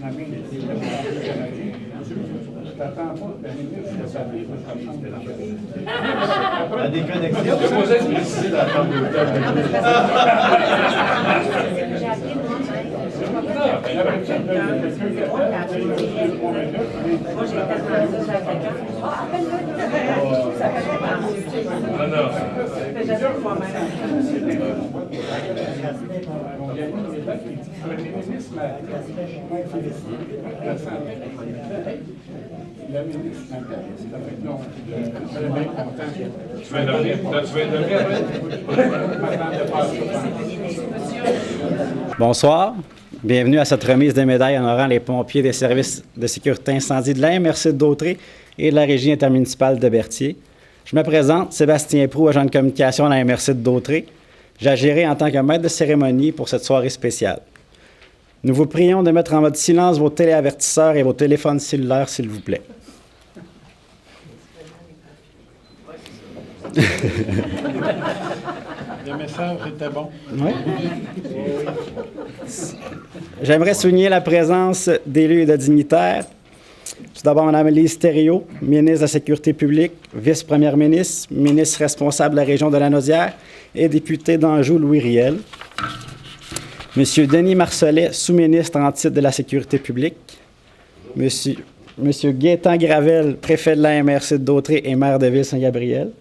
La déconnexion. Je posais de préciser la table d'hôtel. La ministre, ça fait que non, je suis bien content. Tu viens de venir après? Bonsoir. Bienvenue à cette remise des médailles honorant les pompiers des services de sécurité incendie de la MRC de Dautrey et de la Régie intermunicipale de Berthier. Je me présente, Sébastien Proulx, agent de communication à la MRC de Dautrey. J'agirai en tant que maître de cérémonie pour cette soirée spéciale. Nous vous prions de mettre en mode silence vos téléavertisseurs et vos téléphones cellulaires, s'il vous plaît. Le message était bon. Oui. J'aimerais souligner la présence d'élus et de dignitaires. Tout d'abord, Mme Lise Thériault, ministre de la Sécurité publique, vice-première ministre, ministre responsable de la région de Lanaudière et député d'Anjou, Louis Riel. M. Denis Marcellet, sous-ministre en titre de la Sécurité publique. M. Gaétan Gravel, préfet de la MRC de Dautrey et maire de Ville-Saint-Gabriel.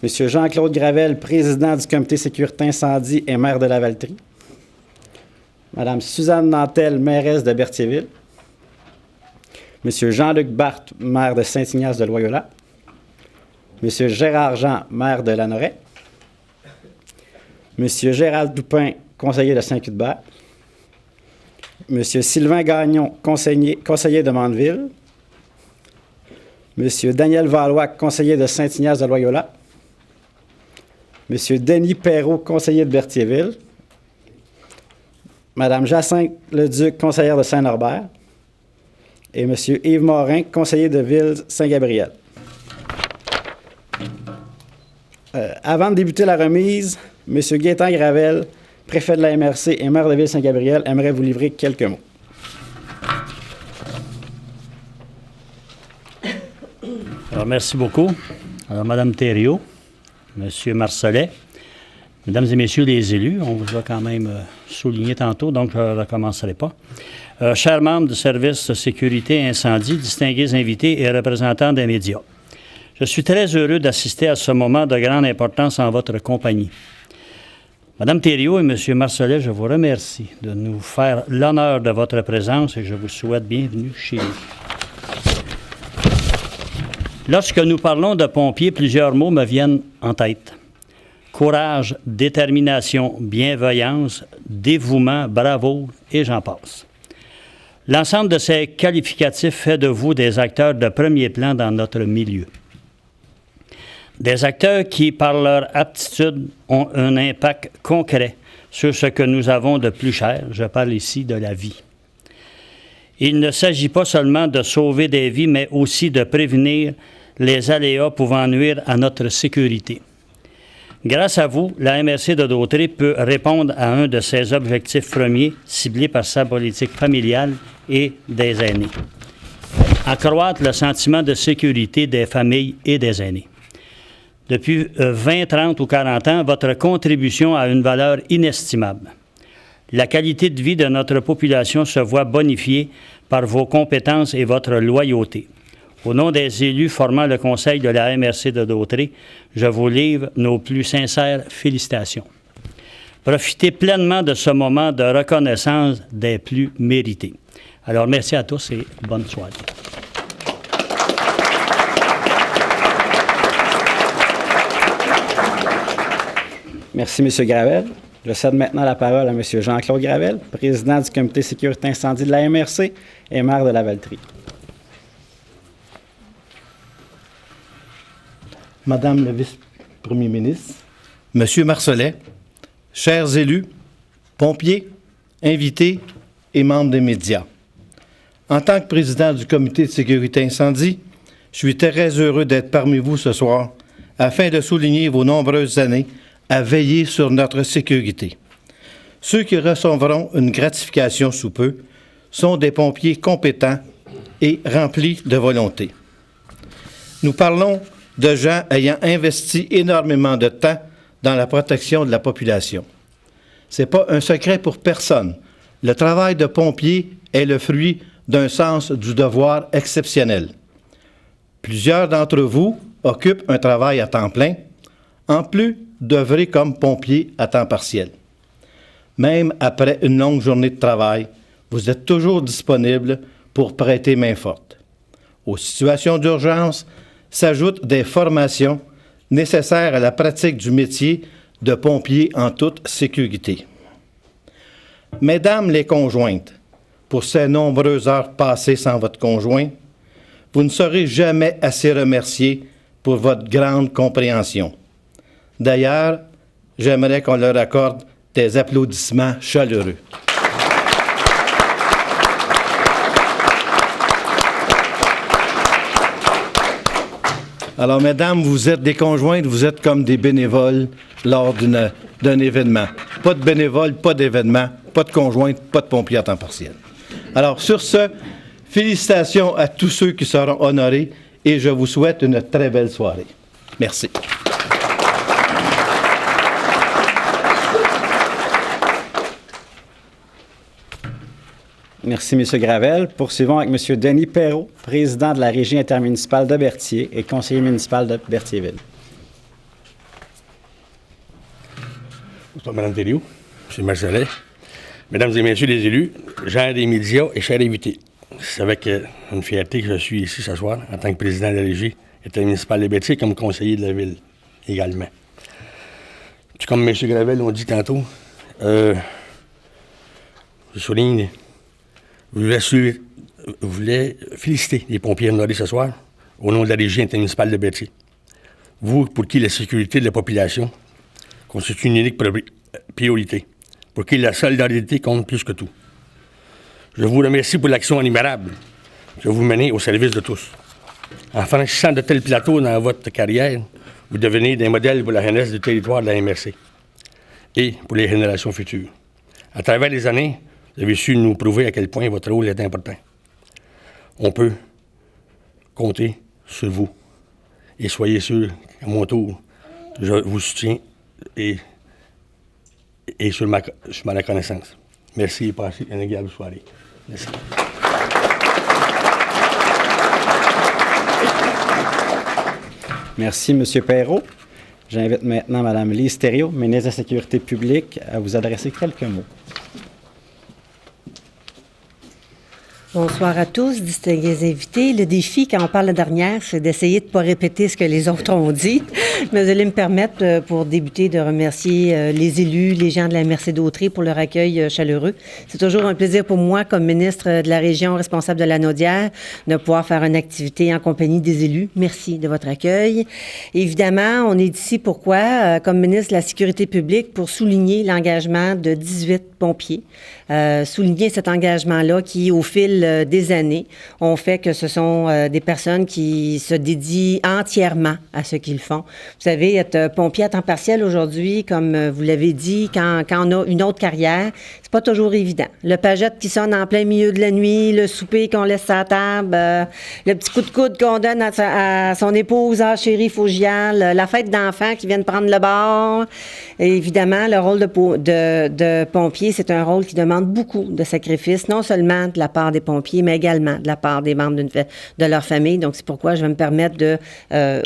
M. Jean-Claude Gravel, président du comité sécurité incendie et maire de la Valtrie. Mme Suzanne Nantel, mairesse de Berthierville. M. Jean-Luc Barthes, maire de Saint-Ignace de Loyola. M. Gérard Jean, maire de Lanoret. M. Gérald Dupin, conseiller de Saint-Cuthbert. M. Sylvain Gagnon, conseiller de Mandeville. M. Daniel Valois, conseiller de Saint-Ignace de Loyola. M. Denis Perrault, conseiller de Berthierville. Mme Jacinthe Leduc, conseillère de Saint-Norbert. Et M. Yves Morin, conseiller de Ville-Saint-Gabriel. Avant de débuter la remise, M. Gaétan Gravel, préfet de la MRC et maire de Ville-Saint-Gabriel, aimerait vous livrer quelques mots. Alors, merci beaucoup. Alors, Mme Thériault, M. Marcellet, Mesdames et Messieurs les élus, on vous a quand même souligné tantôt, donc je ne recommencerai pas. Chers membres du service de sécurité incendie, distingués invités et représentants des médias, je suis très heureux d'assister à ce moment de grande importance en votre compagnie. Madame Thériault et M. Marcellet, je vous remercie de nous faire l'honneur de votre présence et je vous souhaite bienvenue chez nous. Lorsque nous parlons de pompiers, plusieurs mots me viennent en tête. Courage, détermination, bienveillance, dévouement, bravoure, et j'en passe. L'ensemble de ces qualificatifs fait de vous des acteurs de premier plan dans notre milieu. Des acteurs qui, par leur aptitude, ont un impact concret sur ce que nous avons de plus cher. Je parle ici de la vie. Il ne s'agit pas seulement de sauver des vies, mais aussi de prévenir les aléas pouvant nuire à notre sécurité. Grâce à vous, la MRC de Dautrey peut répondre à un de ses objectifs premiers, ciblés par sa politique familiale et des aînés. Accroître le sentiment de sécurité des familles et des aînés. Depuis 20, 30 ou 40 ans, votre contribution a une valeur inestimable. La qualité de vie de notre population se voit bonifiée par vos compétences et votre loyauté. Au nom des élus formant le conseil de la MRC de Dautrey, je vous livre nos plus sincères félicitations. Profitez pleinement de ce moment de reconnaissance des plus mérités. Alors, merci à tous et bonne soirée. Merci, M. Gravel. Je cède maintenant la parole à M. Jean-Claude Gravel, président du comité sécurité incendie de la MRC et maire de la Valtrie. Madame le vice-premier ministre, Monsieur Marcellet, chers élus, pompiers, invités et membres des médias. En tant que président du comité de sécurité incendie, je suis très heureux d'être parmi vous ce soir afin de souligner vos nombreuses années à veiller sur notre sécurité. Ceux qui recevront une gratification sous peu sont des pompiers compétents et remplis de volonté. Nous parlons de gens ayant investi énormément de temps dans la protection de la population. Ce n'est pas un secret pour personne. Le travail de pompier est le fruit d'un sens du devoir exceptionnel. Plusieurs d'entre vous occupent un travail à temps plein, en plus d'œuvrer comme pompier à temps partiel. Même après une longue journée de travail, vous êtes toujours disponible pour prêter main forte. Aux situations d'urgence s'ajoutent des formations nécessaires à la pratique du métier de pompier en toute sécurité. Mesdames les conjointes, pour ces nombreuses heures passées sans votre conjoint, vous ne serez jamais assez remerciées pour votre grande compréhension. D'ailleurs, j'aimerais qu'on leur accorde des applaudissements chaleureux. Alors, mesdames, vous êtes des conjointes, vous êtes comme des bénévoles lors d'un événement. Pas de bénévoles, pas d'événement, pas de conjointes, pas de pompiers à temps partiel. Alors, sur ce, félicitations à tous ceux qui seront honorés et je vous souhaite une très belle soirée. Merci. Merci, M. Gravel. Poursuivons avec M. Denis Perrault, président de la Régie intermunicipale de Berthier et conseiller municipal de Berthierville. Bonsoir, Mme Thériault, M. Marcellet, Mesdames et Messieurs les élus, gens des médias et chers invités. C'est avec une fierté que je suis ici ce soir en tant que président de la Régie intermunicipale de Berthier comme conseiller de la Ville également. Puis comme M. Gravel l'a dit tantôt, je souligne, je voulais féliciter les pompiers honorés ce soir au nom de la Régie intermunicipale de Berthier. Vous, pour qui la sécurité de la population constitue une unique priorité, pour qui la solidarité compte plus que tout. Je vous remercie pour l'action admirable que vous menez au service de tous. En franchissant de tels plateaux dans votre carrière, vous devenez des modèles pour la jeunesse du territoire de la MRC et pour les générations futures. À travers les années, vous avez su nous prouver à quel point votre rôle est important. On peut compter sur vous. Et soyez sûrs qu'à mon tour, je vous soutiens et sur ma reconnaissance. Merci et passez une agréable soirée. Merci. Merci, M. Perrault. J'invite maintenant Mme Lise Thériault, ministre de la Sécurité publique, à vous adresser quelques mots. Bonsoir à tous, distingués invités. Le défi, quand on parle la dernière, c'est d'essayer de ne pas répéter ce que les autres ont dit. Mais vous allez me permettre, pour débuter, de remercier les élus, les gens de la MRC d'Autrey pour leur accueil chaleureux. C'est toujours un plaisir pour moi, comme ministre de la région responsable de la Naudière, de pouvoir faire une activité en compagnie des élus. Merci de votre accueil. Évidemment, on est ici pourquoi? Comme ministre de la Sécurité publique, pour souligner l'engagement de 18 pompiers. Souligner cet engagement-là qui, au fil des années, ont fait que ce sont des personnes qui se dédient entièrement à ce qu'ils font. Vous savez, être pompier à temps partiel aujourd'hui, comme vous l'avez dit, quand on a une autre carrière, c'est pas toujours évident. Le pagette qui sonne en plein milieu de la nuit, le souper qu'on laisse à la table, le petit coup de coude qu'on donne à son épouse, ah chérie, faut que j'y aille, la fête d'enfants qui viennent prendre le bord. Et évidemment, le rôle de pompier, c'est un rôle qui demande beaucoup de sacrifices, non seulement de la part des pompiers, mais également de la part des membres de leur famille. Donc, c'est pourquoi je vais me permettre de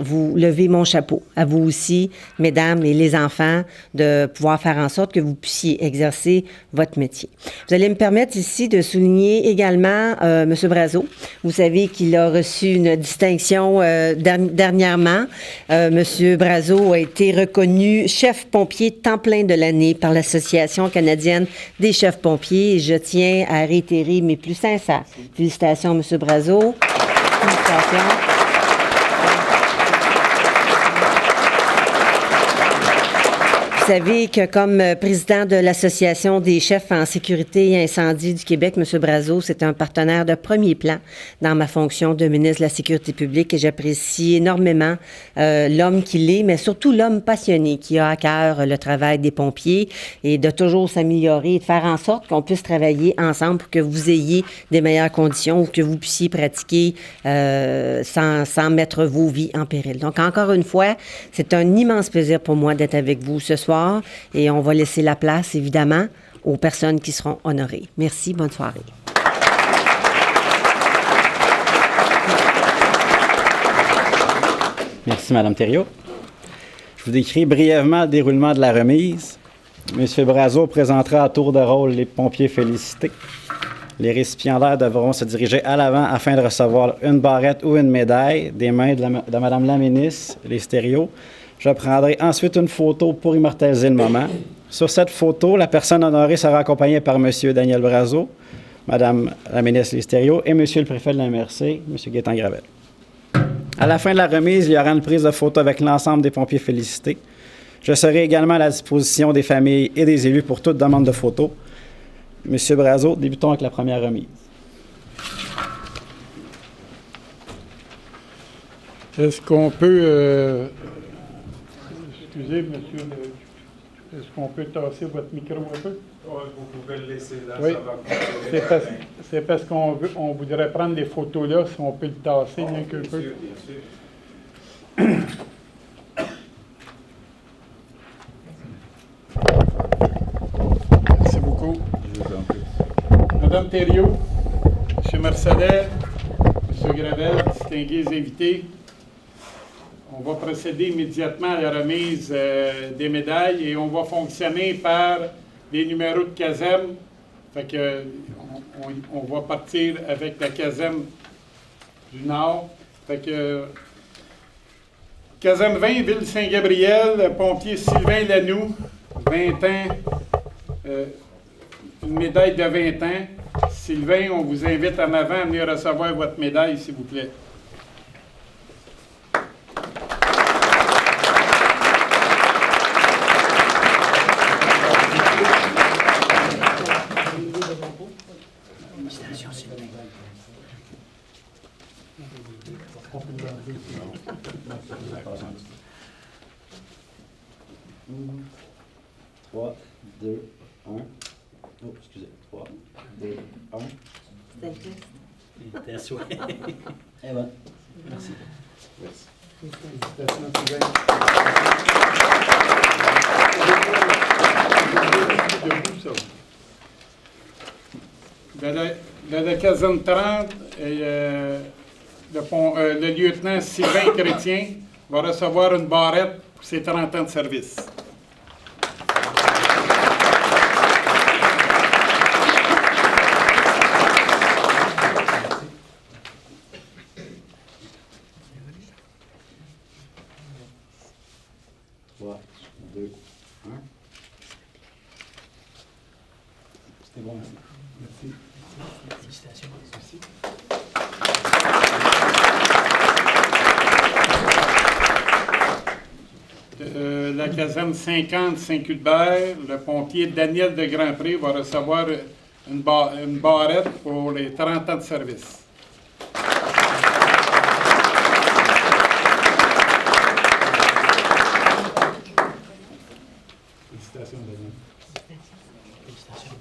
vous lever mon chapeau. À vous aussi, mesdames et les enfants, de pouvoir faire en sorte que vous puissiez exercer votre métier. Vous allez me permettre ici de souligner également M. Brazeau. Vous savez qu'il a reçu une distinction dernièrement. M. Brazeau a été reconnu chef pompier temps plein de l'année par l'Association canadienne des chefs pompiers. Et je tiens à réitérer mes plus sincères félicitations, M. Brazeau. Félicitations. Vous savez que comme président de l'Association des chefs en sécurité et incendie du Québec, M. Brazeau, c'est un partenaire de premier plan dans ma fonction de ministre de la Sécurité publique et j'apprécie énormément l'homme qu'il est, mais surtout l'homme passionné qui a à cœur le travail des pompiers et de toujours s'améliorer et de faire en sorte qu'on puisse travailler ensemble pour que vous ayez des meilleures conditions ou que vous puissiez pratiquer sans mettre vos vies en péril. Donc, encore une fois, c'est un immense plaisir pour moi d'être avec vous ce soir et on va laisser la place, évidemment, aux personnes qui seront honorées. Merci, bonne soirée. Merci, Mme Thériault. Je vous décris brièvement le déroulement de la remise. M. Brazeau présentera à tour de rôle les pompiers félicités. Les récipiendaires devront se diriger à l'avant afin de recevoir une barrette ou une médaille des mains de Mme la ministre, les stéréos. Je prendrai ensuite une photo pour immortaliser le moment. Sur cette photo, la personne honorée sera accompagnée par M. Daniel Brazeau, Mme la ministre, les stéréos, et M. le préfet de la MRC, M. Gaétan Gravel. À la fin de la remise, il y aura une prise de photo avec l'ensemble des pompiers félicités. Je serai également à la disposition des familles et des élus pour toute demande de photos. Monsieur Brazeau, débutons avec la première remise. Est-ce qu'on peut... excusez, monsieur, est-ce qu'on peut tasser votre micro un peu? Vous pouvez le laisser là, Oui. ça va. C'est parce qu'on voudrait prendre les photos là, si on peut le tasser bien qu'un peu. Bien sûr. Merci beaucoup. Madame Thériault, M. Marcellet, M. Gravel, distingués invités, on va procéder immédiatement à la remise des médailles et on va fonctionner par les numéros de caserne. Fait que on va partir avec la caserne du Nord. Fait que caserne 20, Ville Saint-Gabriel, pompier Sylvain Lanoux, 20 ans, une médaille de 20 ans. Sylvain, on vous invite en avant à venir recevoir votre médaille, s'il vous plaît. Trois, deux, un. Oh, excusez. 3, 2, 1. Il était à souhait. Et bon. Merci. Dans la caserne 30, le lieutenant Sylvain Chrétien va recevoir une barrette pour ses 30 ans de service. C'était bon, merci. Merci. Félicitations. Merci. La caserne 50 Saint-Cuthbert, le pompier Daniel de Grandpré va recevoir une barrette pour les 30 ans de service. Félicitations, Daniel. Félicitations.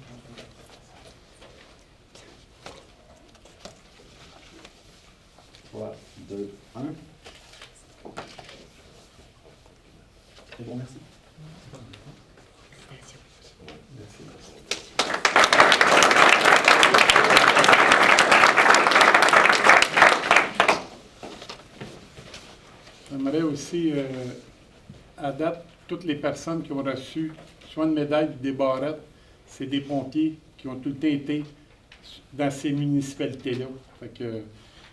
Trois, deux, un. C'est bon, merci. J'aimerais aussi, à date, toutes les personnes qui ont reçu soit une médaille ou des barrettes, c'est des pompiers qui ont tout le temps été dans ces municipalités-là.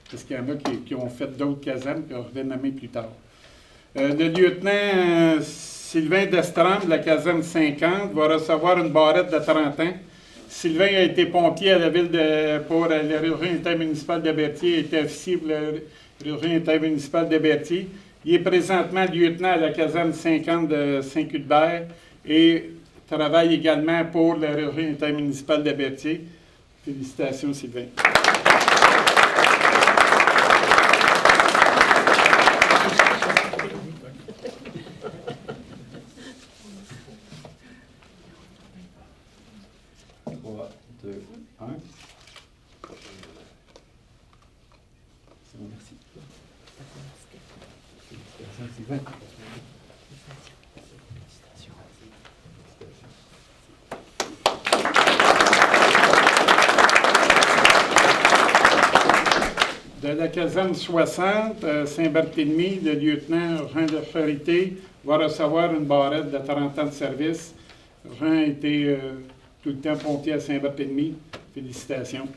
Parce qu'il y en a qui ont fait d'autres casernes et qui reviennent nommer plus tard. Le lieutenant Sylvain Destrand de la caserne 50 va recevoir une barrette de 30 ans. Sylvain a été pompier à la ville pour le réseau intermunicipal de Berthier, a été officier pour le réseau intermunicipal de Berthier. Il est présentement lieutenant à la caserne 50 de Saint-Cuthbert et travaille également pour la région intermunicipale de Berthier. Félicitations, Sylvain. Trois, deux, un. C'est bon, merci. Félicitations, Sylvain. De la caserne 60, Saint-Barthélemy, le lieutenant Jean de Charité va recevoir une barrette de 30 ans de service. Jean était tout le temps pompier à Saint-Barthélemy. Félicitations.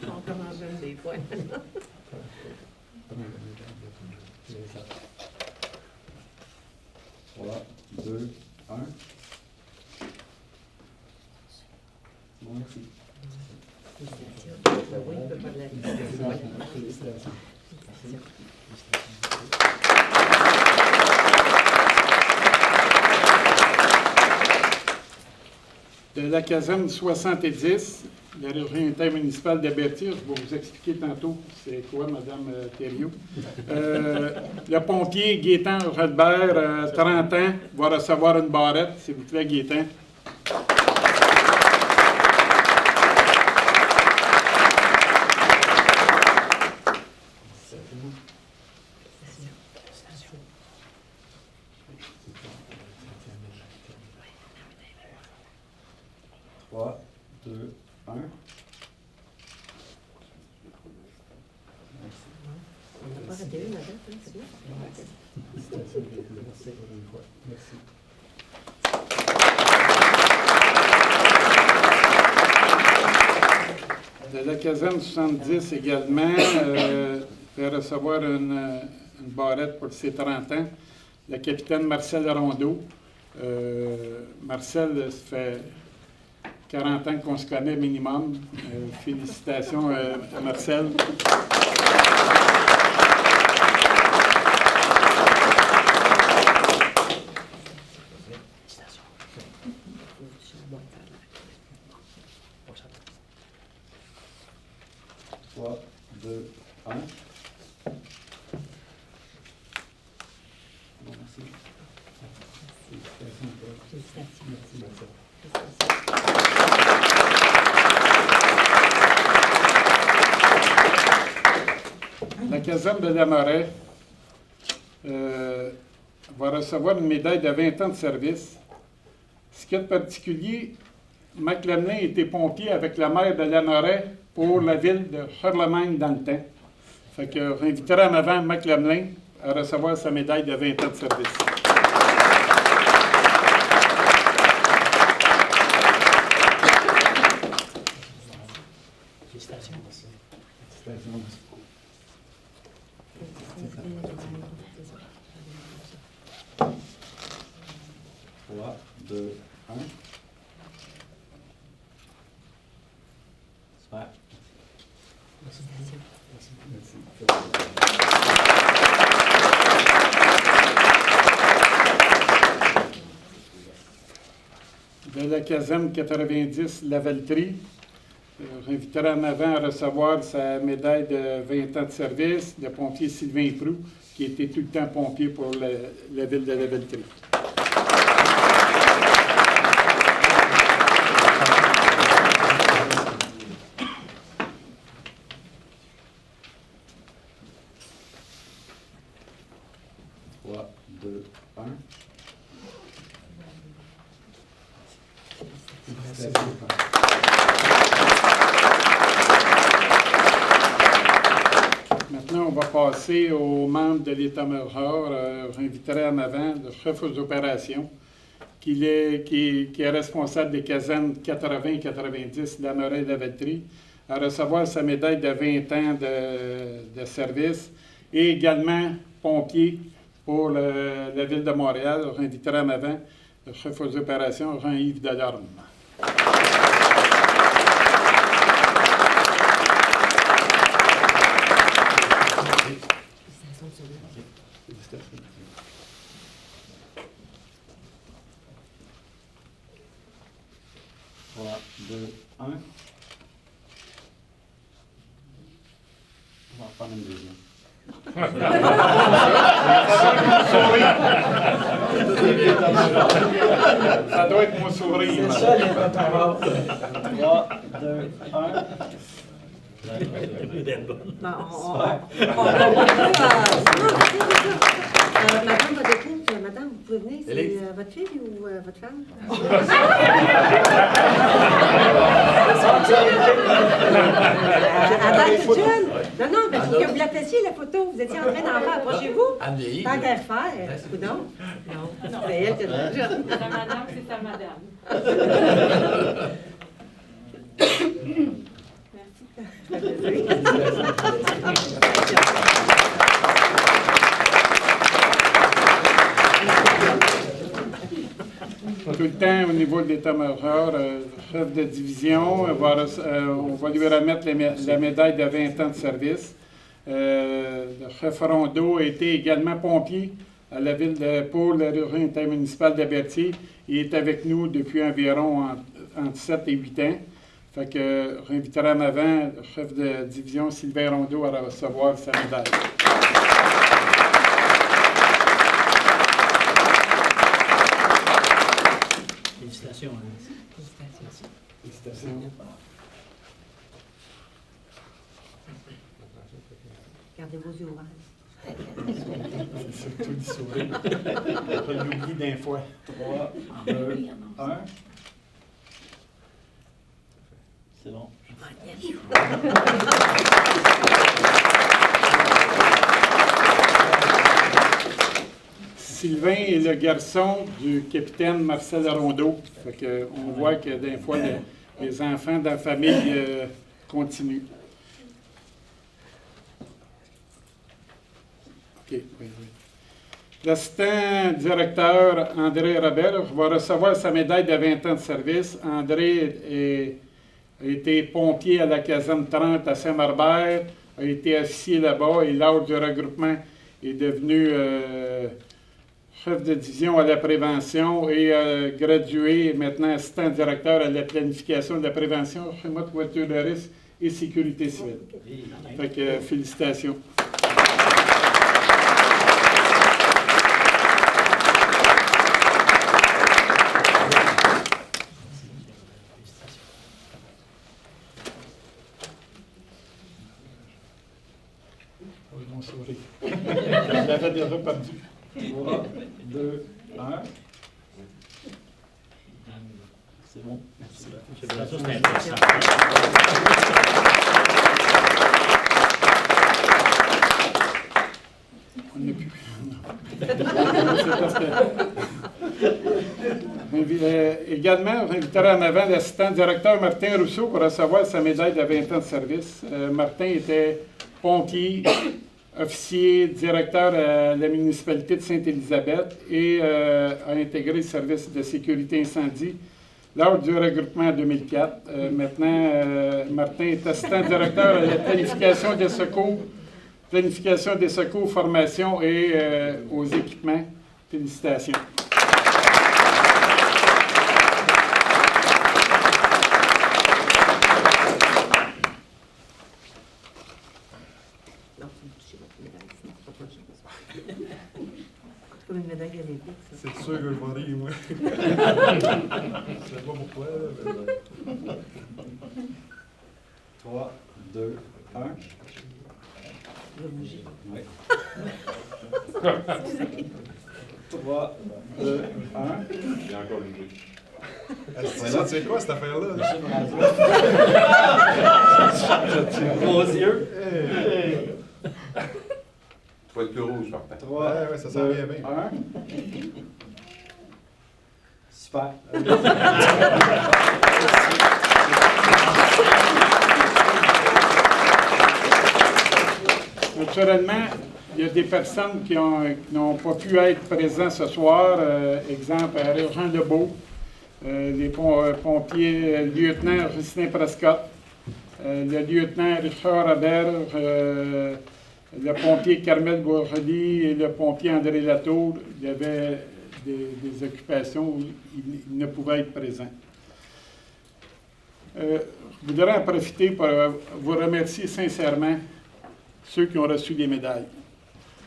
On commence même des fois. 3, 2, 1. Bon, merci. De la caserne 70, la région intermunicipale de Berthier, je vais vous expliquer tantôt c'est quoi, Mme Thériault. Le pompier Gaétan Rodbert, 30 ans, va recevoir une barrette. S'il vous plaît, Gaétan. Trois, deux, un. On n'a pas raté une, madame, hein, c'est bien. Merci. De la caserne 70 également, va recevoir une barrette pour ses 30 ans. Le capitaine Marcel Rondeau. Marcel, ça fait 40 ans qu'on se connaît minimum. Félicitations à Marcel. Trois, deux, un. Bon, merci. La caserne de Lamoret va recevoir une médaille de 20 ans de service. Ce qui est de particulier, Mac Lamelin était pompier avec la maire de Lamoret pour la ville de Charlemagne dans le temps. Fait que j'inviterai en avant Mac Lamelin à recevoir sa médaille de 20 ans de service. Trois, deux, un. Super. De la caserne 90, la Valtrie, j'inviterai en avant à recevoir sa médaille de 20 ans de service, le pompier Sylvain Proux, qui était tout le temps pompier pour la ville de la Valtrie. Trois, deux, un. Maintenant, on va passer aux membres de l'État-major. J'inviterai en avant le chef aux opérations, qui est responsable des casernes 80 et 90, Lamoret et la Valtrie, à recevoir sa médaille de 20 ans de service, et également pompier pour la ville de Montréal. J'inviterai en avant le chef aux opérations, Jean-Yves Delorme. On va en prendre une deuxième. Ça doit être mon sourire. C'est ça, les préparateurs. 3, 2, 1. Ben, Madame votre épouse, madame, vous pouvez venir, c'est votre fille ou votre femme? À date toute jeune? Non, non, mais il faut que vous l'appréciez, la photo. Vous étiez en train d'en faire. Approchez-vous. Tant qu'à faire. Non? Non. C'est elle qui est toute jeune. La madame, c'est sa madame. Tout le temps, au niveau de l'état-major, chef de division, on va lui remettre la médaille de 20 ans de service. Le chef Rondeau a été également pompier à la ville pour le réseau intermunicipal de Berthier. Il est avec nous depuis environ entre 7 et 8 ans. Fait que j'inviterai en avant le chef de division Sylvain Rondeau à recevoir sa médaille. Félicitations. Félicitations. Gardez vos yeux ouverts. C'est surtout du sourire. Je l'oublie d'un fois. 3, 2, 1. C'est bon. Sylvain est le garçon du capitaine Marcel Rondeau. Fait que on voit que des fois, les enfants de la famille continuent. OK, oui, oui. L'assistant directeur André Robert va recevoir sa médaille de 20 ans de service. André a été pompier à la caserne 30 à Saint-Marbert, a été officier là-bas et lors du regroupement est devenu chef de division à la prévention et gradué maintenant assistant directeur à la planification de la prévention, remote voiture de risque et sécurité civile. Fait que félicitations. Mon sourire. Je l'avais déjà perdu. 3, 2, 1. C'est bon. Merci. Ça, c'est intéressant. On n'a plus. Également, j'inviterai en avant l'assistant directeur Martin Rousseau pour recevoir sa médaille de 20 ans de service. Martin était pompier, officier, directeur à la municipalité de Sainte-Élisabeth et a intégré le service de sécurité incendie lors du regroupement en 2004. Maintenant, Martin est assistant directeur à la planification des secours, formation et aux équipements. Félicitations. Comme une médaille olympique, ça. C'est sûr que je vais rire, moi. Je sais pas pourquoi. 3, 2, 1. Je vais bouger. Oui. 3, 2, 1. Il y a encore une ça, c'est quoi cette affaire-là? Gros yeux. Tu vas être plus rouge, Martin. 3, ouais, ça s'en vient bien. 1. Super. Naturellement, il y a des personnes qui n'ont pas pu être présentes ce soir. Exemple, Régent Lebeau, les pompiers, le lieutenant Justin Prescott, le lieutenant Richard Robert, le pompier Carmel Bourgeli et le pompier André Latour. Il y avait des occupations où ils ne pouvaient être présents. Je voudrais en profiter pour vous remercier sincèrement ceux qui ont reçu les médailles.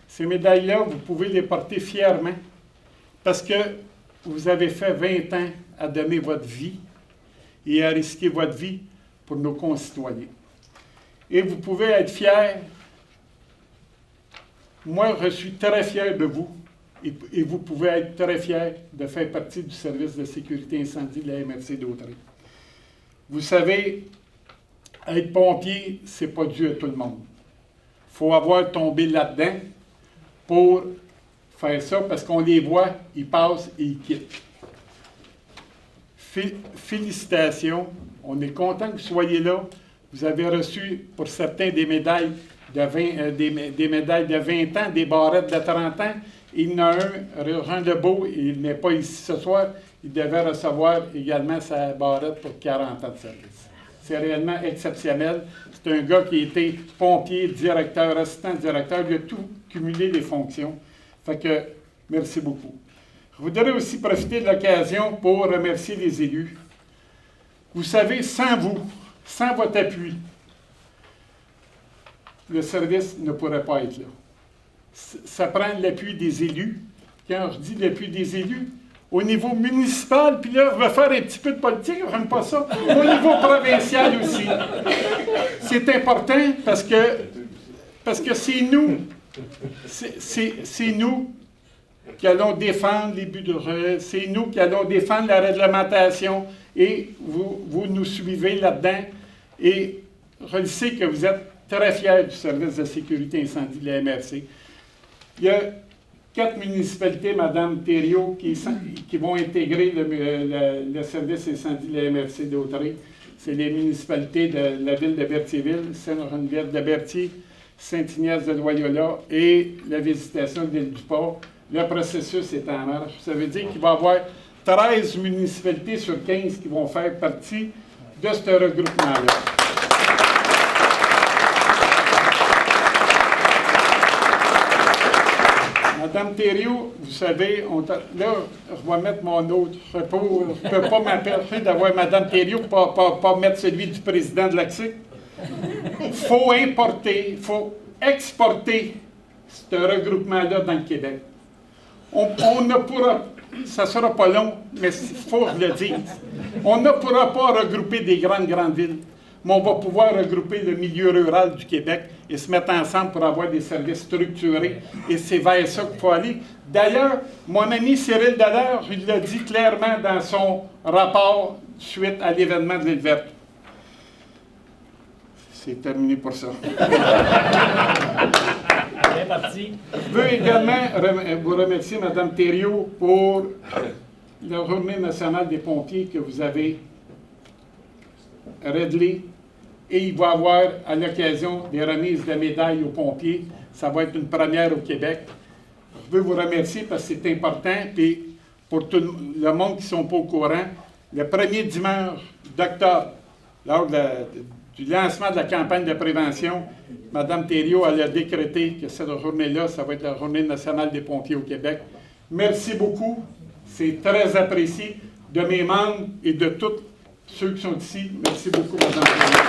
Ces médailles-là, vous pouvez les porter fièrement parce que vous avez fait 20 ans à donner votre vie et à risquer votre vie pour nos concitoyens. Et vous pouvez être fiers. Moi, je suis très fier de vous et vous pouvez être très fiers de faire partie du service de sécurité incendie de la MRC d'Autrey. Vous savez, être pompier, c'est pas dû à tout le monde. Il faut avoir tombé là-dedans pour faire ça, parce qu'on les voit, ils passent et ils quittent. Félicitations. On est content que vous soyez là. Vous avez reçu, pour certains, des médailles de 20, des médailles de 20 ans, des barrettes de 30 ans. Il y en a un, Jean Lebeau, il n'est pas ici ce soir, il devait recevoir également sa barrette pour 40 ans de service. C'est réellement exceptionnel. C'est un gars qui a été pompier, directeur, assistant directeur, il a tout cumulé les fonctions. Fait que, merci beaucoup. Je voudrais aussi profiter de l'occasion pour remercier les élus. Vous savez, sans vous, sans votre appui, le service ne pourrait pas être là. Ça prend l'appui des élus. Quand je dis l'appui des élus, au niveau municipal, puis là, je vais faire un petit peu de politique, je n'aime pas ça, au niveau provincial aussi. C'est important parce que c'est nous, c'est nous qui allons défendre les budgets, c'est nous qui allons défendre la réglementation, et vous nous suivez là-dedans, et je sais que vous êtes très fiers du service de sécurité incendie de la MRC. Il y a 4 municipalités, Mme Thériault, qui vont intégrer le service incendie de la MRC d'Autrey. C'est les municipalités de la ville de Berthierville, Sainte-Geneviève-de-Berthier, Saint-Ignace-de-Loyola et la visitation de l'île du Port. Le processus est en marche. Ça veut dire qu'il va y avoir 13 municipalités sur 15 qui vont faire partie de ce regroupement-là. Madame Thériault, vous savez, là, je vais mettre mon autre repos. Je ne peux pas m'empêcher d'avoir Madame Thériault pour ne pas mettre celui du président de l'ACSIC. Il faut importer, il faut exporter ce regroupement-là dans le Québec. On ne pourra, ça ne sera pas long, mais il faut que je le dise, on ne pourra pas regrouper des grandes villes, mais on va pouvoir regrouper le milieu rural du Québec et se mettre ensemble pour avoir des services structurés. Et c'est vers ça qu'il faut aller. D'ailleurs, mon ami Cyril Dallaire, il l'a dit clairement dans son rapport suite à l'événement de l'île verte. C'est terminé pour ça. Bien parti. Je veux également vous remercier, Mme Thériault, pour la Journée nationale des pompiers que vous avez réglée. Et il va y avoir, à l'occasion des remises de médailles aux pompiers, ça va être une première au Québec. Je veux vous remercier parce que c'est important. Et pour tout le monde qui ne sont pas au courant, le premier dimanche d'octobre, lors du lancement de la campagne de prévention, Mme Thériault a décrété que cette journée-là, ça va être la Journée nationale des pompiers au Québec. Merci beaucoup. C'est très apprécié de mes membres et de tous ceux qui sont ici. Merci beaucoup, Mme Thériault.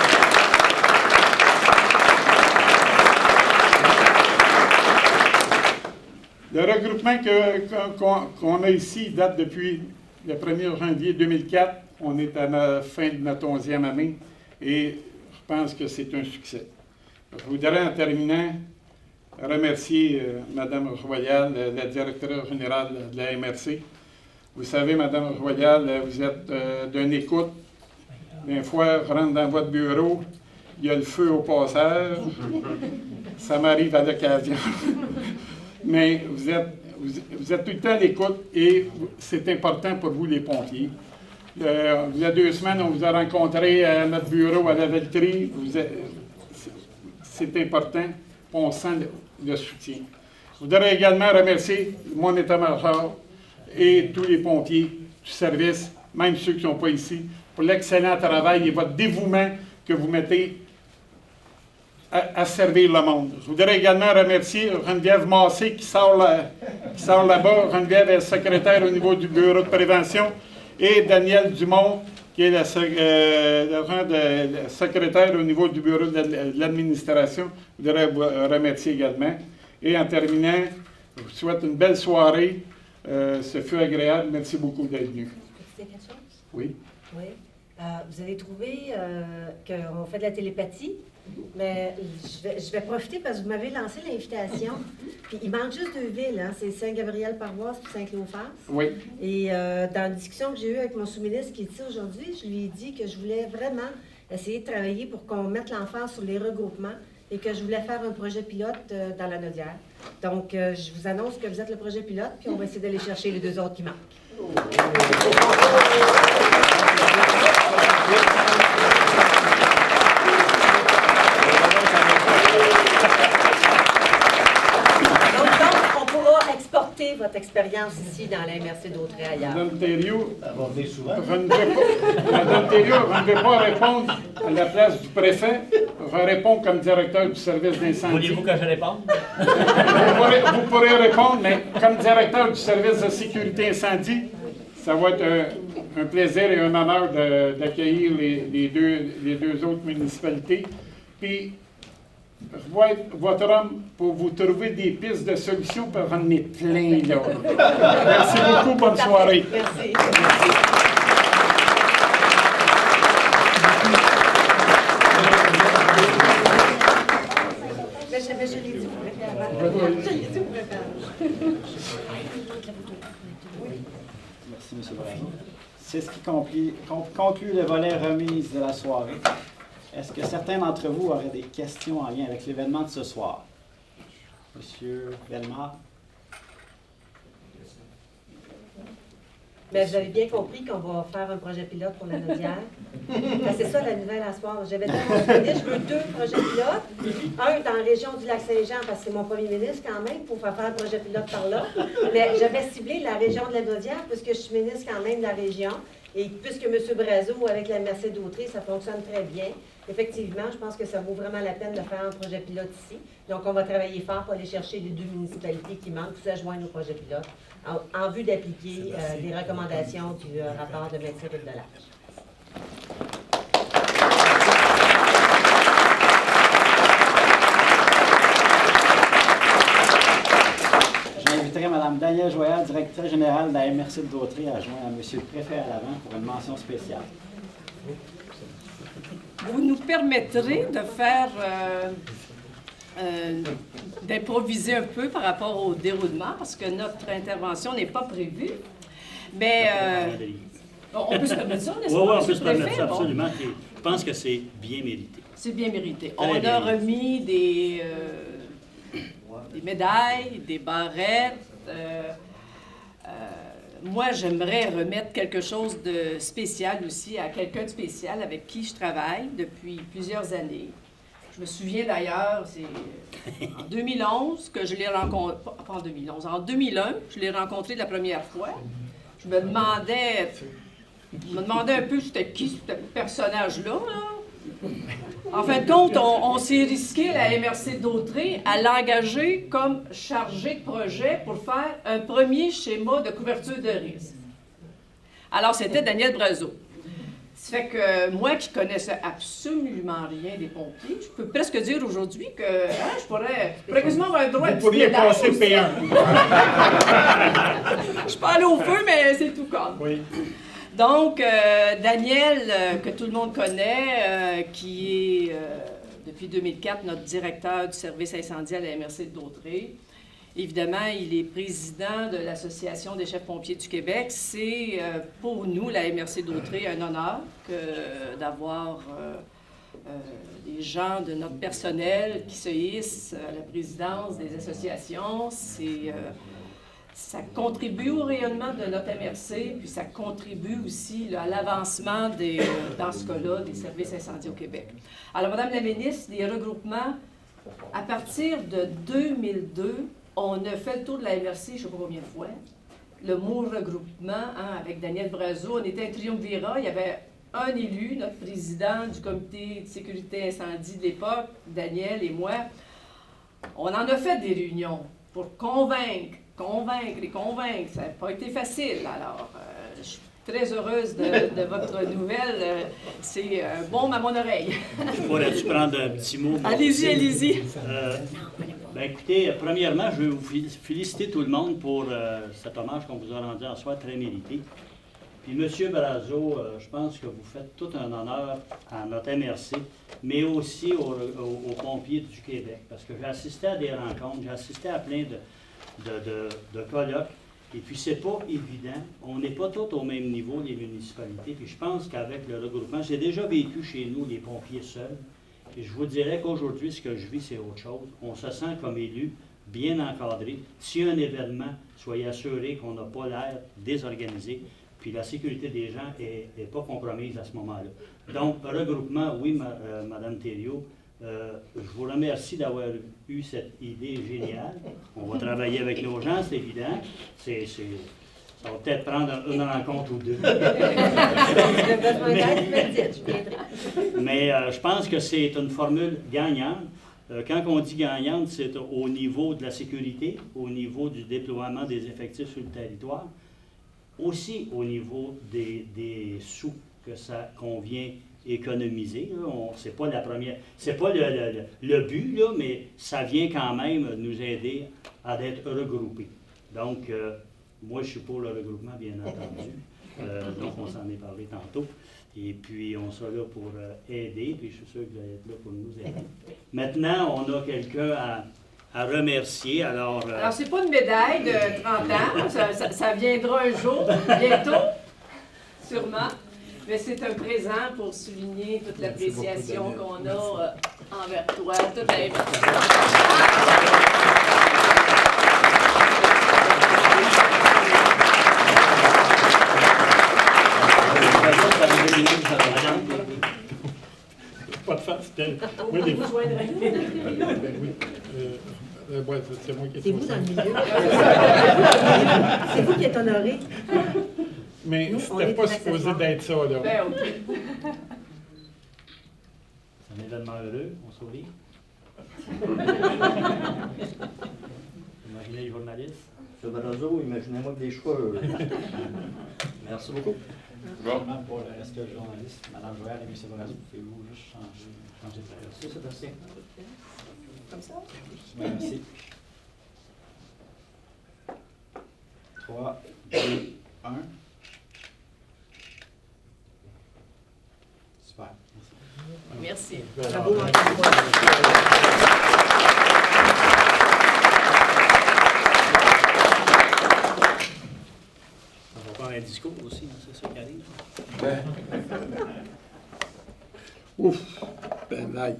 Le regroupement qu'on a ici date depuis le 1er janvier 2004. On est à la fin de notre 11e année et je pense que c'est un succès. Je voudrais, en terminant, remercier Mme Royal, la directrice générale de la MRC. Vous savez, Mme Royal, vous êtes d'une écoute. Des fois, je rentre dans votre bureau, il y a le feu au passage. Ça m'arrive à l'occasion. Mais vous êtes tout le temps à l'écoute et c'est important pour vous, les pompiers. Il y a 2 semaines, on vous a rencontré à notre bureau à la Velleterie. C'est important, on sent le soutien. Je voudrais également remercier mon état-major et tous les pompiers du service, même ceux qui ne sont pas ici, pour l'excellent travail et votre dévouement que vous mettez à servir le monde. Je voudrais également remercier Geneviève Massé qui sort là-bas. Geneviève est secrétaire au niveau du bureau de prévention et Daniel Dumont qui est la secrétaire au niveau du bureau de l'administration. Je voudrais vous remercier également. Et en terminant, je vous souhaite une belle soirée. Ce fut agréable. Merci beaucoup d'être venu. C'était quelque chose? Oui. Oui. Vous avez trouvé qu'on fait de la télépathie, mais je vais profiter parce que vous m'avez lancé l'invitation. Puis il manque juste 2 villes, hein? C'est Saint-Gabriel-Paroisse et Saint-Clopas. Oui. Et dans la discussion que j'ai eue avec mon sous-ministre qui est ici aujourd'hui, je lui ai dit que je voulais vraiment essayer de travailler pour qu'on mette l'emphase sur les regroupements et que je voulais faire un projet pilote dans la Naudière. Donc, je vous annonce que vous êtes le projet pilote, puis on va essayer d'aller chercher les 2 autres qui manquent. Donc, on pourra exporter votre expérience ici dans la MRC d'Autrey ailleurs. Madame Thériault, Ça va venir souvent. Madame Thériault, vous ne devez pas répondre à la place du préfet. Je vais répondre comme directeur du service d'incendie. Voulez-vous que je réponde? Vous pourrez répondre, mais comme directeur du service de sécurité incendie, ça va être un plaisir et un honneur d'accueillir les deux autres municipalités. Puis, je vais être votre homme pour vous trouver des pistes de solutions pour en amener plein là. Merci beaucoup, bonne soirée. Merci. Mais je l'ai dit, vous préférez avant. Je l'ai dit, vous préférez. Merci, M. Brazo. C'est ce qui conclut le volet remise de la soirée. Est-ce que certains d'entre vous auraient des questions en lien avec l'événement de ce soir? Monsieur Bellemare? Mais vous avez bien compris qu'on va faire un projet pilote pour la Naudière. C'est ça la nouvelle à ce soir. J'avais dit à mon ministre, je veux 2 projets pilotes. Un dans la région du Lac-Saint-Jean, parce que c'est mon premier ministre quand même, pour faire un projet pilote par là. Mais j'avais ciblé la région de la Naudière, puisque je suis ministre quand même de la région. Et puisque M. Brazo, avec la MRC d'Autrey, ça fonctionne très bien. Effectivement, je pense que ça vaut vraiment la peine de faire un projet pilote ici. Donc, on va travailler fort pour aller chercher les 2 municipalités qui manquent, tout ça joindre au projet pilote, en vue d'appliquer les recommandations du rapport de médecin de l'âge. J'inviterai Mme Danielle Joyal, directrice générale de la MRC d'Autrey, à joindre à M. le préfet à l'avant pour une mention spéciale. Vous nous permettrez de faire, d'improviser un peu par rapport au déroulement, parce que notre intervention n'est pas prévue. Mais on peut se permettre ça, n'est-ce pas? Oui, on peut se permettre Préfet? ça, Bon. absolument. Je pense que c'est bien mérité. C'est bien mérité. Très On bien a mérité. remis des médailles, des barrettes. Moi, j'aimerais remettre quelque chose de spécial aussi à quelqu'un de spécial avec qui je travaille depuis plusieurs années. Je me souviens d'ailleurs, c'est en 2011 que je l'ai rencontré, pas en 2011, en 2001, je l'ai rencontré la première fois. Je me demandais un peu c'était qui ce personnage-là, là. En fin de compte, on s'est risqué, la MRC d'Autrey, à l'engager comme chargé de projet pour faire un premier schéma de couverture de risque. Alors, c'était Daniel Brazo. Ça fait que moi, qui connaissais absolument rien des pompiers, je peux presque dire aujourd'hui que je pourrais quasiment avoir un droit de Vous pourriez passer P1. Je peux aller au feu, mais c'est tout comme. Oui. Donc, Daniel, que tout le monde connaît, qui est, depuis 2004, notre directeur du service incendie à la MRC d'Autrey. Évidemment, il est président de l'Association des chefs pompiers du Québec. C'est, pour nous, la MRC d'Autrey, un honneur d'avoir des gens de notre personnel qui se hissent à la présidence des associations. Ça contribue au rayonnement de notre MRC, puis ça contribue aussi là, à l'avancement, dans ce cas-là, des services incendies au Québec. Alors, Madame la ministre, les regroupements, à partir de 2002, on a fait le tour de la MRC, je ne sais pas combien de fois, le mot regroupement, avec Daniel Brazo, on était un triumvirat, il y avait un élu, notre président du comité de sécurité incendie de l'époque, Daniel et moi. On en a fait des réunions pour convaincre. Ça n'a pas été facile. Alors, très heureuse de votre nouvelle. C'est un baume à mon oreille. Je pourrais-tu prendre un petit mot? moi Allez-y, aussi? allez-y. Ben, écoutez, premièrement, je veux vous féliciter tout le monde pour cet hommage qu'on vous a rendu en soi, très mérité. Puis, M. Brazeau, je pense que vous faites tout un honneur à notre MRC, mais aussi aux pompiers du Québec, parce que j'ai assisté à des rencontres, j'ai assisté à plein de colloques, et puis c'est pas évident. On n'est pas tous au même niveau, les municipalités, puis je pense qu'avec le regroupement, j'ai déjà vécu chez nous les pompiers seuls, et je vous dirais qu'aujourd'hui, ce que je vis, c'est autre chose. On se sent comme élu, bien encadré. S'il y a un événement, soyez assurés qu'on n'a pas l'air désorganisé, puis la sécurité des gens n'est pas compromise à ce moment-là. Donc, regroupement, oui, Madame Thériault, je vous remercie d'avoir eu cette idée géniale. On va travailler avec nos gens, c'est évident. Ça va peut-être prendre une rencontre ou deux. Mais je pense que c'est une formule gagnante. Quand on dit gagnante, c'est au niveau de la sécurité, au niveau du déploiement des effectifs sur le territoire, aussi au niveau des sous que ça convient économiser. C'est pas la première, c'est pas le but, là, mais ça vient quand même nous aider à être regroupés. Donc, moi, je suis pour le regroupement, bien entendu. Donc, on s'en est parlé tantôt. Et puis, on sera là pour aider, puis je suis sûr que vous allez être là pour nous aider. Maintenant, on a quelqu'un à remercier. Alors, c'est pas une médaille de 30 ans, ça viendra un jour, bientôt, sûrement. Mais c'est un présent pour souligner toute l'appréciation qu'on a envers toi, toute Pas de face, c'était... Oui, vous joindrez. Ouais, c'est moi qui ai C'est vous fait dans ça. le milieu. C'est vous qui êtes honoré. Mais Nous, on c'était est pas des supposé accessoires. d'être ça, là. Ben, OK. c'est un événement heureux, on sourit. Imaginez les journalistes. M. Brazeau, imaginez-moi que des choix. Merci beaucoup. Pour le reste de journalistes, Mme Joël et M. Brazeau, pouvez-vous juste changer de place? C'est assez. Comme ça? Oui, merci. 3, 2, 1. Super. Merci. Bravo. On va faire un discours aussi, hein, c'est ça qui arrive. Ouf, ben aïe.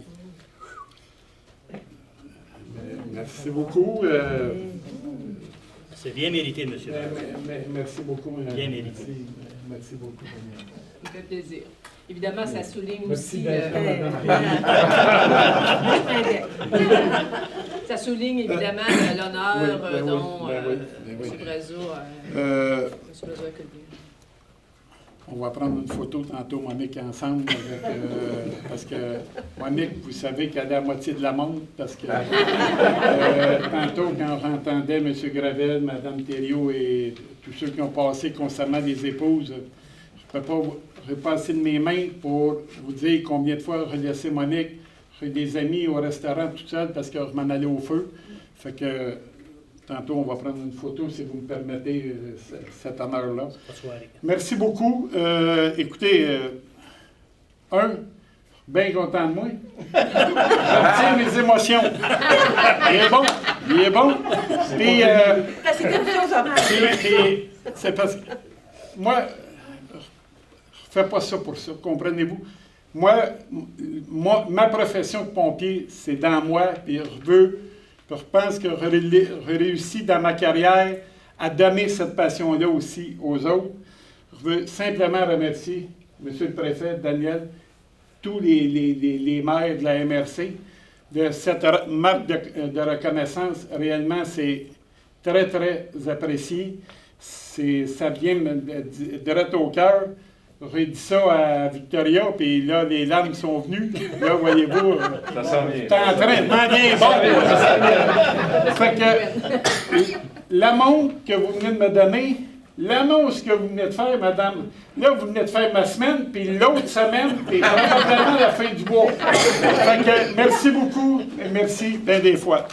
Merci beaucoup. C'est bien mérité, M. Merci beaucoup. Bien mérité. Merci beaucoup. Ça fait plaisir. Évidemment, ça souligne Merci aussi... d'être là, ça souligne évidemment l'honneur dont M. Brazeau a connu. On va prendre une photo tantôt, Monique, ensemble, avec, parce que Monique, vous savez qu'elle est à moitié de la montre, parce que tantôt, quand j'entendais M. Gravel, Mme Thériault et tous ceux qui ont passé concernant les épouses, je ne peux pas repasser de mes mains pour vous dire combien de fois j'ai laissé Monique chez des amis au restaurant toute seule parce que je m'en allais au feu. Fait que tantôt, on va prendre une photo, si vous me permettez, cet honneur-là. Merci beaucoup. Écoutez, bien content de moi. Je retiens mes émotions. Il est bon. Puis, c'est parce que moi, je ne fais pas ça pour ça, comprenez-vous? Moi, ma profession de pompier, c'est dans moi, puis je pense que j'ai réussi dans ma carrière à donner cette passion-là aussi aux autres. Je veux simplement remercier M. le préfet, Daniel, tous les maires de la MRC de cette marque de reconnaissance. Réellement, c'est très, très apprécié. Ça vient direct au cœur. J'ai dit ça à Victoria, puis là, les larmes sont venues. Là, voyez-vous, t'es en train de m'en bon. Fait que la montre que vous venez de me donner, l'annonce que vous venez de faire, madame, là, vous venez de faire ma semaine, puis l'autre semaine, puis probablement la fin du mois. Fait que, merci beaucoup, et merci bien des fois.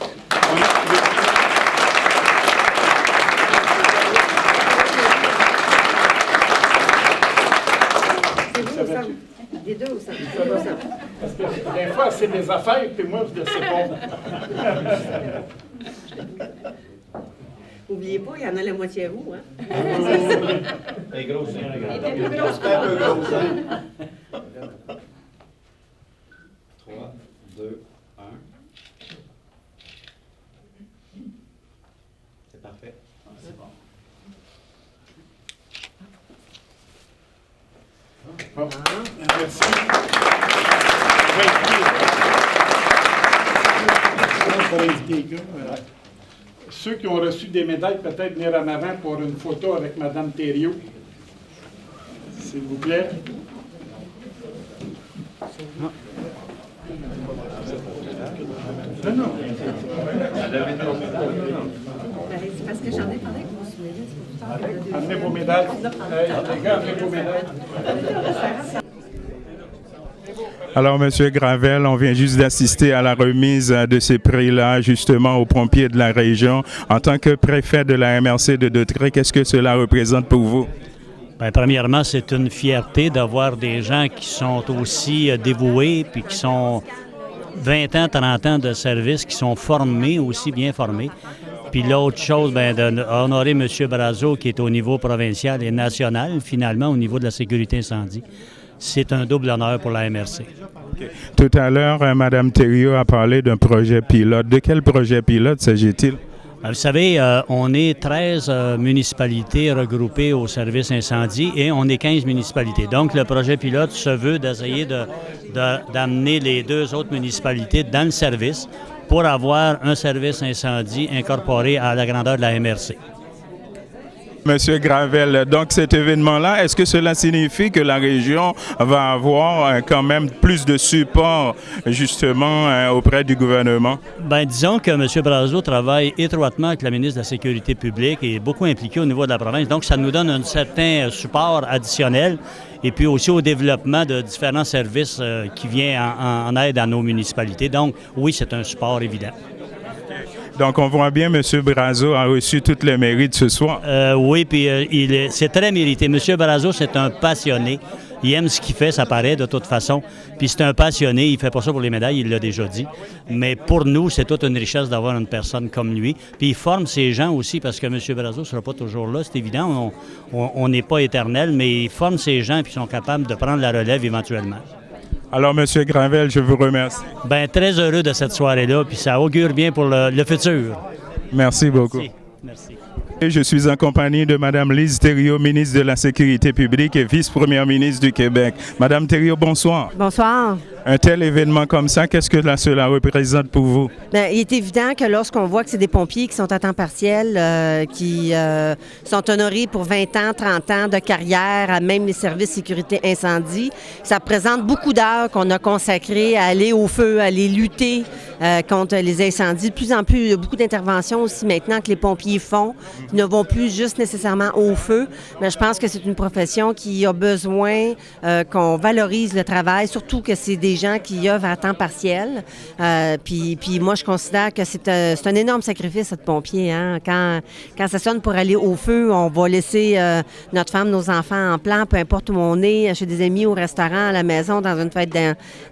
Les deux au centre. Parce que des fois, c'est mes affaires, puis moi, je ne sais pas. N'oubliez pas, il y en a la moitié à vous, hein? Elle est grosse, hein, regarde. Elle est plus grosse. C'est un peu grosse, hein? 3, 2, 1. C'est parfait. C'est bon. Bon, merci. On va inviter les gars. Ceux qui ont reçu des médailles, peut-être venir en avant pour une photo avec Mme Thériault. S'il vous plaît. Non. C'est parce que j'en ai parlé avec mon souvenir. Amenez vos médailles. Les gars, amenez vos médailles. Alors, M. Gravel, on vient juste d'assister à la remise de ces prix-là, justement, aux pompiers de la région. En tant que préfet de la MRC de Dautrey, qu'est-ce que cela représente pour vous? Bien, premièrement, c'est une fierté d'avoir des gens qui sont aussi dévoués, puis qui sont 20 ans, 30 ans de service, qui sont formés, aussi bien formés. Puis l'autre chose, bien, d'honorer M. Brazeau, qui est au niveau provincial et national, finalement, au niveau de la sécurité incendie. C'est un double honneur pour la MRC. Okay. Tout à l'heure, Mme Thériault a parlé d'un projet pilote. De quel projet pilote s'agit-il? Vous savez, on est 13 municipalités regroupées au service incendie et on est 15 municipalités. Donc, le projet pilote se veut d'essayer d'amener les deux autres municipalités dans le service pour avoir un service incendie incorporé à la grandeur de la MRC. Monsieur Gravel, donc cet événement-là, est-ce que cela signifie que la région va avoir quand même plus de support justement auprès du gouvernement? Bien, disons que M. Brazeau travaille étroitement avec la ministre de la Sécurité publique et est beaucoup impliqué au niveau de la province. Donc, ça nous donne un certain support additionnel et puis aussi au développement de différents services qui viennent en aide à nos municipalités. Donc, oui, c'est un support évident. Donc, on voit bien M. Brazeau a reçu toutes les mérites ce soir. Oui, puis c'est très mérité. M. Brazeau, c'est un passionné. Il aime ce qu'il fait, ça paraît de toute façon. Puis c'est un passionné, il fait pas ça pour les médailles, il l'a déjà dit. Mais pour nous, c'est toute une richesse d'avoir une personne comme lui. Puis il forme ses gens aussi, parce que M. Brazeau ne sera pas toujours là, c'est évident. On n'est pas éternel, mais il forme ses gens puis ils sont capables de prendre la relève éventuellement. Alors, M. Gravel, je vous remercie. Bien, très heureux de cette soirée-là, puis ça augure bien pour le futur. Merci beaucoup. Merci. Je suis en compagnie de Mme Lise Thériault, ministre de la Sécurité publique et vice-première ministre du Québec. Madame Thériault, bonsoir. Bonsoir. Un tel événement comme ça, qu'est-ce que cela représente pour vous? Bien, il est évident que lorsqu'on voit que c'est des pompiers qui sont à temps partiel, qui sont honorés pour 20 ans, 30 ans de carrière, à même les services sécurité incendie, ça représente beaucoup d'heures qu'on a consacrées à aller au feu, à aller lutter contre les incendies. De plus en plus, il y a beaucoup d'interventions aussi maintenant que les pompiers font, qui ne vont plus juste nécessairement au feu. Mais je pense que c'est une profession qui a besoin qu'on valorise le travail, surtout que c'est des gens qui œuvrent à temps partiel. Puis moi, je considère que c'est un énorme sacrifice, être pompier. Hein? Quand ça sonne pour aller au feu, on va laisser notre femme, nos enfants en plan, peu importe où on est, chez des amis, au restaurant, à la maison, dans une fête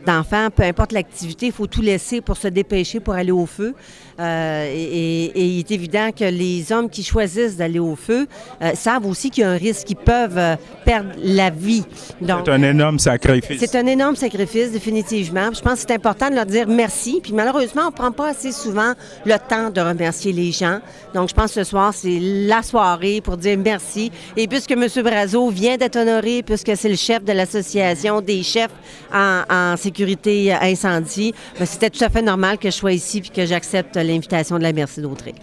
d'enfants, peu importe l'activité, il faut tout laisser pour se dépêcher pour aller au feu. Et il est évident que les hommes qui choisissent d'aller au feu savent aussi qu'il y a un risque, qu'ils peuvent perdre la vie. Donc, c'est un énorme sacrifice. C'est un énorme sacrifice, définitivement. Je pense que c'est important de leur dire merci. Puis malheureusement, on ne prend pas assez souvent le temps de remercier les gens. Donc, je pense que ce soir, c'est la soirée pour dire merci. Et puisque M. Brazeau vient d'être honoré, puisque c'est le chef de l'Association des chefs en sécurité incendie, bien, c'était tout à fait normal normal que je sois ici et que j'accepte l'invitation de la MRC d'Autrey.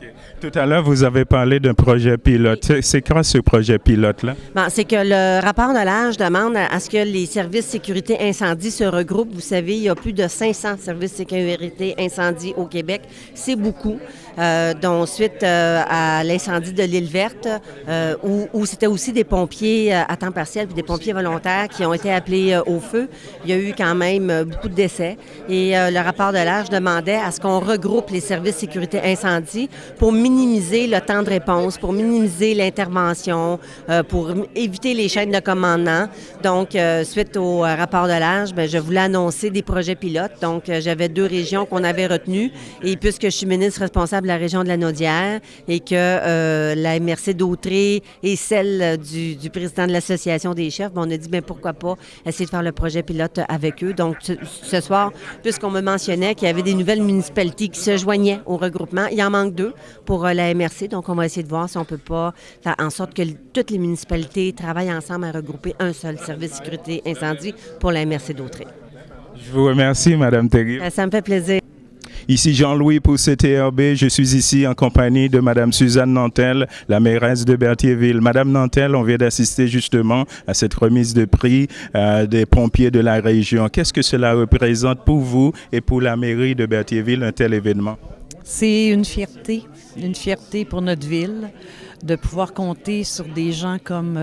Tout à l'heure, vous avez parlé d'un projet pilote. C'est quoi ce projet pilote-là? Bon, c'est que le rapport de l'âge demande à ce que les services sécurité incendie se regroupent. Vous savez, il y a plus de 500 services sécurité incendie au Québec. C'est beaucoup. Dont suite à l'incendie de l'île Verte, où c'était aussi des pompiers à temps partiel puis des pompiers volontaires qui ont été appelés au feu. Il y a eu quand même beaucoup de décès. Et le rapport de l'âge demandait à ce qu'on regroupe les services sécurité incendie pour minimiser le temps de réponse, pour minimiser l'intervention, pour éviter les chaînes de commandement. Donc, suite au rapport de l'âge, je voulais annoncer des projets pilotes. Donc, j'avais 2 régions qu'on avait retenues. Et puisque je suis ministre responsable de la région de la Naudière et que la MRC d'Autrey est celle du président de l'Association des chefs, on a dit, pourquoi pas essayer de faire le projet pilote avec eux. Donc, ce soir, puisqu'on me mentionnait qu'il y avait des nouvelles municipalités qui se joignaient au regroupement, il en manque 2 pour la MRC. Donc, on va essayer de voir si on peut pas faire en sorte que toutes les municipalités travaillent ensemble à regrouper un seul service sécurité incendie pour la MRC d'Autrey. Je vous remercie, Mme Thériault. Ça me fait plaisir. Ici Jean-Louis pour CTRB. Je suis ici en compagnie de Mme Suzanne Nantel, la mairesse de Berthierville. Mme Nantel, on vient d'assister justement à cette remise de prix des pompiers de la région. Qu'est-ce que cela représente pour vous et pour la mairie de Berthierville, un tel événement? C'est une fierté pour notre ville de pouvoir compter sur des gens comme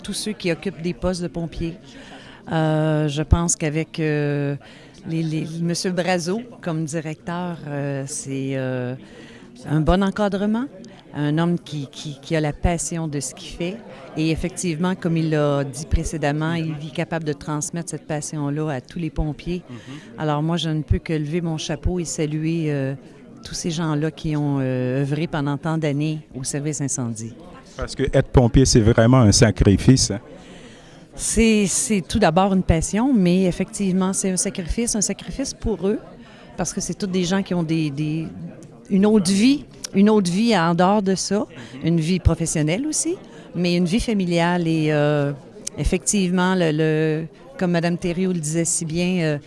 tous ceux qui occupent des postes de pompiers. Je pense qu'avec M. Brazeau comme directeur, c'est un bon encadrement, un homme qui a la passion de ce qu'il fait. Et effectivement, comme il l'a dit précédemment, il est capable de transmettre cette passion-là à tous les pompiers. Alors moi, je ne peux que lever mon chapeau et saluer tous ces gens-là qui ont œuvré pendant tant d'années au service incendie. Parce que être pompier, c'est vraiment un sacrifice, hein? C'est tout d'abord une passion, mais effectivement, c'est un sacrifice pour eux, parce que c'est tous des gens qui ont une autre vie en dehors de ça, une vie professionnelle aussi, mais une vie familiale. Et effectivement, comme Mme Thériault le disait si bien,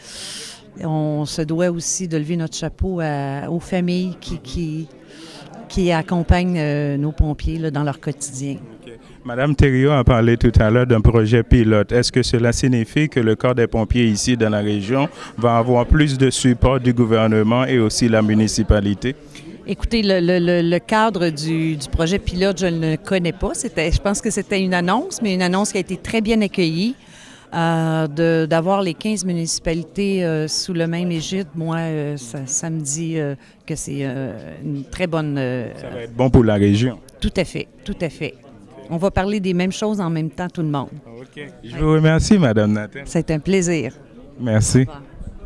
on se doit aussi de lever notre chapeau aux familles qui accompagnent nos pompiers là, dans leur quotidien. Mme Thériault a parlé tout à l'heure d'un projet pilote. Est-ce que cela signifie que le corps des pompiers ici dans la région va avoir plus de support du gouvernement et aussi la municipalité? Écoutez, le cadre du projet pilote, je ne le connais pas. Je pense que c'était une annonce, mais une annonce qui a été très bien accueillie. D'avoir les 15 municipalités sous le même égide, moi, ça me dit que c'est une très bonne... Ça va être bon pour la région. Tout à fait, tout à fait. On va parler des mêmes choses en même temps, tout le monde. OK. Je vous remercie, Mme Nantel. C'est un plaisir. Merci.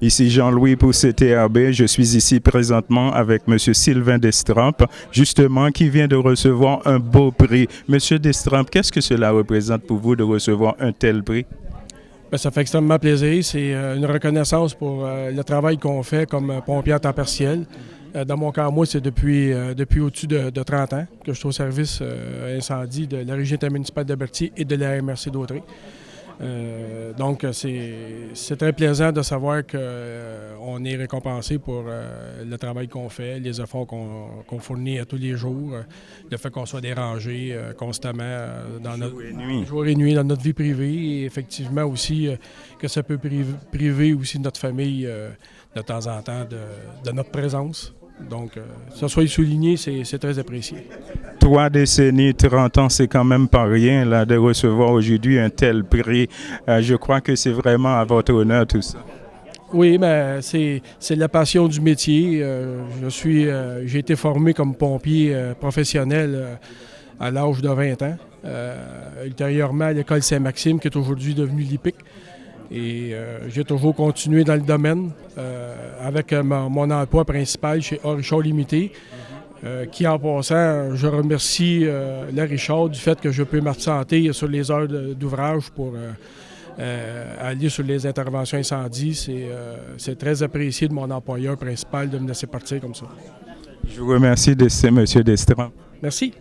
Ici Jean-Louis pour CTRB. Je suis ici présentement avec M. Sylvain Destrempe, justement, qui vient de recevoir un beau prix. M. Destrempe, qu'est-ce que cela représente pour vous de recevoir un tel prix? Bien, ça fait extrêmement plaisir. C'est une reconnaissance pour le travail qu'on fait comme pompier à temps partiel. Dans mon cas, moi, c'est depuis au-dessus de 30 ans que je suis au service incendie de la régie intermunicipale de Berthier et de la MRC d'Autrey. Donc, c'est très plaisant de savoir qu'on est récompensé pour le travail qu'on fait, les efforts qu'on fournit à tous les jours, le fait qu'on soit dérangé constamment dans notre jour et nuit dans notre vie privée et effectivement aussi que ça peut priver aussi notre famille de temps en temps de notre présence. Donc, que ça soit souligné, c'est très apprécié. 3 décennies, 30 ans, c'est quand même pas rien là, de recevoir aujourd'hui un tel prix. Je crois que c'est vraiment à votre honneur tout ça. Oui, mais c'est la passion du métier. J'ai été formé comme pompier professionnel à l'âge de 20 ans. Ultérieurement à l'école Saint-Maxime, qui est aujourd'hui devenue l'IPIC. Et j'ai toujours continué dans le domaine avec mon emploi principal chez Richard Limité, qui en passant, je remercie la Richard du fait que je peux m'absenter sur les heures d'ouvrage pour aller sur les interventions incendies. C'est très apprécié de mon employeur principal de me laisser partir comme ça. Je vous remercie, M. Destrempe. Merci.